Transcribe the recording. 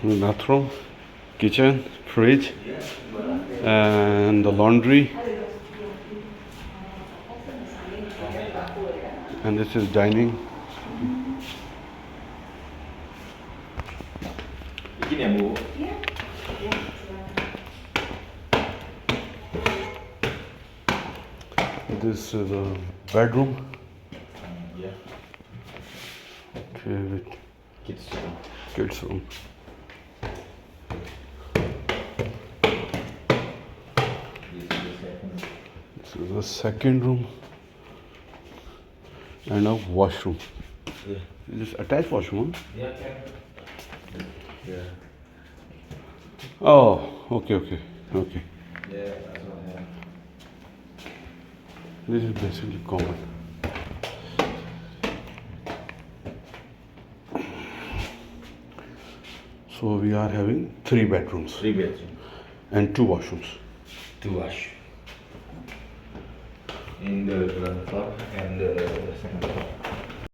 bathroom, kitchen, fridge, and the laundry. And this is dining. Begini ya Bu. This is a bedroom. Ya. Okay, with Kids room. kids room. This is the second. This is the second room and a washroom. Yeah. Is this attached washroom? Huh? Yeah. Yeah. Oh, okay. Yeah. That's what I have. This is basically common. So we are having 3 bedrooms 3 bedroom. and 2 washrooms. 2 wash. In the ground floor and the second floor.